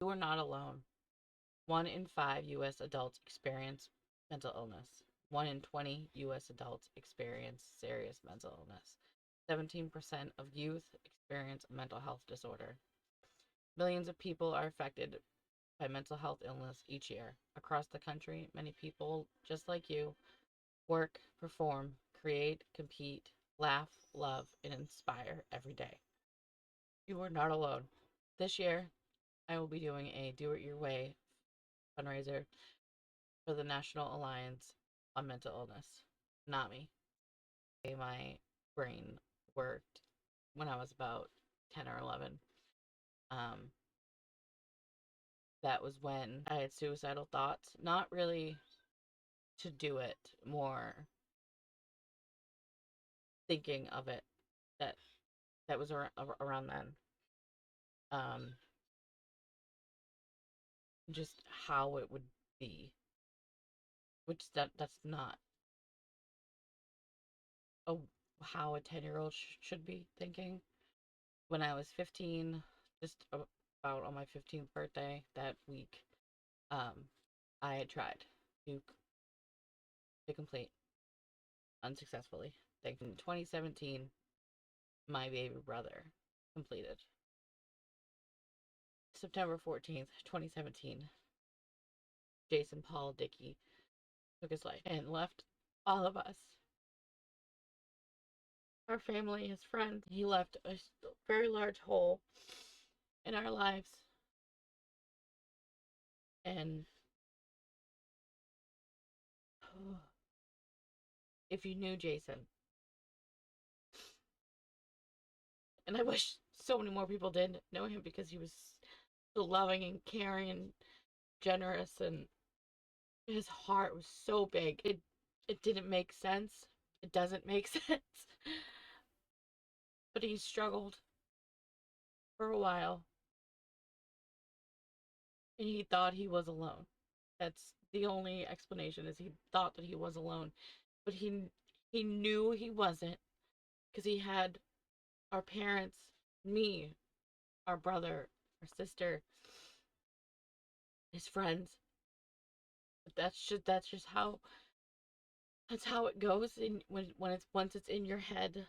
You are not alone. 1 in 5 U.S. adults experience mental illness. 1 in 20 U.S. adults experience serious mental illness. 17% of youth experience a mental health disorder. Millions of people are affected by mental health illness each year. Across the country, many people, just like you, work, perform, create, compete, laugh, love, and inspire every day. You are not alone. This year, I will be doing a Do It Your Way fundraiser for the National Alliance on Mental Illness, NAMI. My brain worked when I was about 10 or 11. Um, that was when I had suicidal thoughts. Not really to do it, more thinking of it. That that was around then. Um, just how it would be, which that's not a, how a 10-year-old should be thinking. When I was 15, just about on my 15th birthday that week, um, I had tried to complete unsuccessfully. Like in 2017, my baby brother completed. September 14th, 2017, Jason Paul Dickey took his life and left all of us, our family, his friends. He left a very large hole in our lives. And if you knew Jason, and I wish so many more people did know him because he was so loving and caring and generous, and his heart was so big. It didn't make sense. It doesn't make sense. But he struggled for a while, and he thought he was alone. That's the only explanation, is he thought that he was alone. But he knew he wasn't, because he had our parents, me, our brother, our sister, his friends. But that's how it goes in when it's once it's in your head.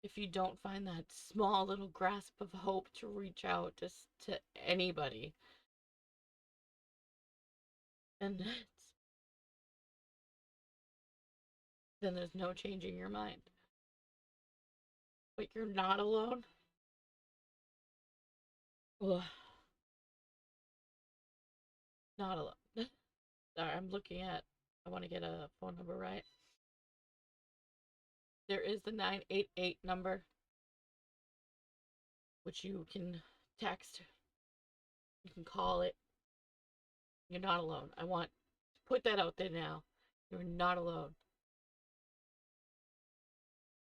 If you don't find that small little grasp of hope to reach out just to anybody, and then there's no changing your mind. But you're not alone. Ugh, not alone. Sorry, I'm looking at. I want to get a phone number right. There is the 988 number, which you can text. You can call it. You're not alone. I want to put that out there now. You're not alone.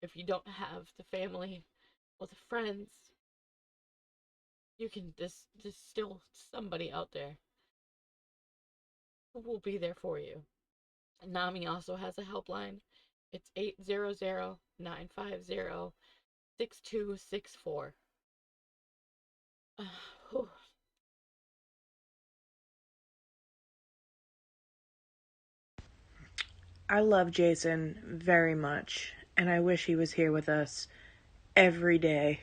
If you don't have the family or the friends, you can there's still somebody out there who will be there for you. NAMI also has a helpline. It's 800-950-6264. I love Jason very much, and I wish he was here with us every day.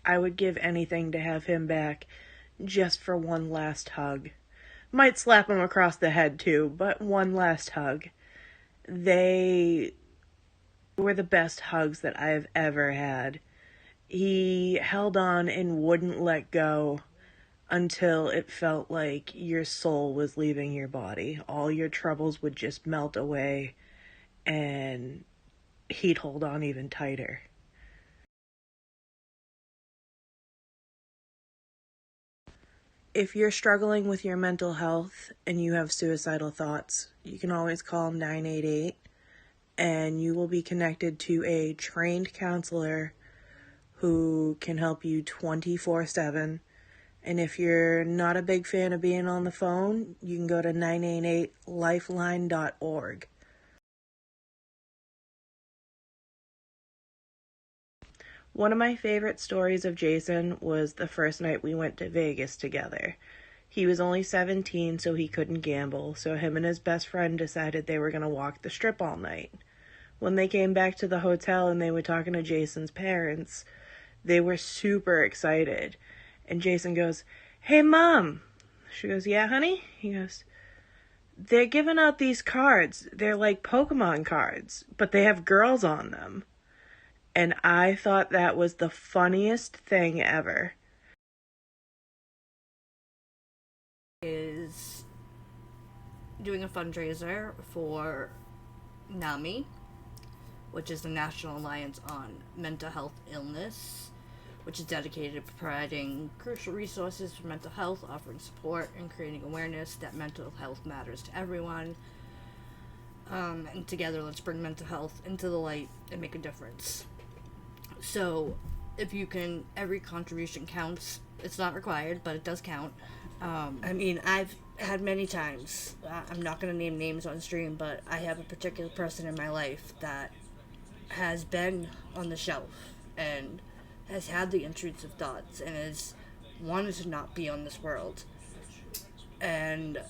I would give anything to have him back just for one last hug. Might slap him across the head too, but one last hug. They were the best hugs that I've ever had. He held on and wouldn't let go until it felt like your soul was leaving your body. All your troubles would just melt away, and he'd hold on even tighter. If you're struggling with your mental health and you have suicidal thoughts, you can always call 988 and you will be connected to a trained counselor who can help you 24/7. And if you're not a big fan of being on the phone, you can go to 988lifeline.org. One of my favorite stories of Jason was the first night we went to Vegas together. He was only 17, so he couldn't gamble, so him and his best friend decided they were going to walk the strip all night. When they came back to the hotel and they were talking to Jason's parents, they were super excited. And Jason goes, "Hey, Mom." She goes, "Yeah, honey?" He goes, "They're giving out these cards. They're like Pokemon cards, but they have girls on them." And I thought that was the funniest thing ever. Is doing a fundraiser for NAMI, which is the National Alliance on Mental Health Illness, which is dedicated to providing crucial resources for mental health, offering support, and creating awareness that mental health matters to everyone. And together, let's bring mental health into the light and make a difference. So, if you can, every contribution counts. It's not required, but it does count. I've had many times, I'm not going to name names on stream, but I have a particular person in my life that has been on the shelf and has had the intrusive thoughts and has wanted to not be on this world. And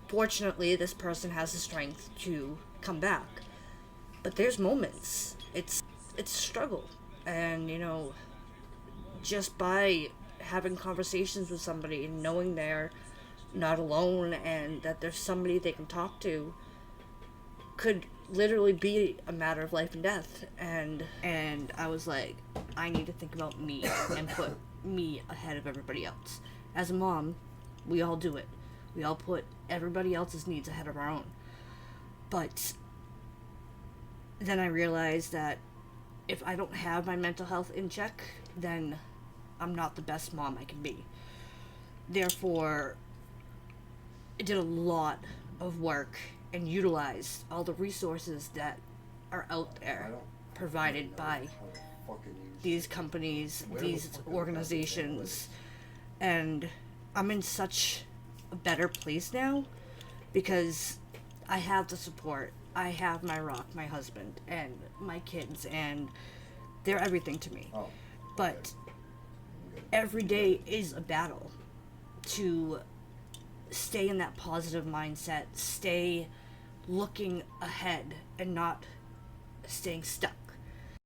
fortunately, this person has the strength to come back. But there's moments. It's a struggle. And, just by having conversations with somebody and knowing they're not alone and that there's somebody they can talk to could literally be a matter of life and death. And I was like, I need to think about me and put me ahead of everybody else. As a mom, we all do it. We all put everybody else's needs ahead of our own. But then I realized that if I don't have my mental health in check, then I'm not the best mom I can be. Therefore, I did a lot of work and utilized all the resources that are out there provided by these companies, these organizations, and I'm in such a better place now because I have the support. I have my rock, my husband, and my kids, and they're everything to me. But every day is a battle to stay in that positive mindset, stay looking ahead and not staying stuck.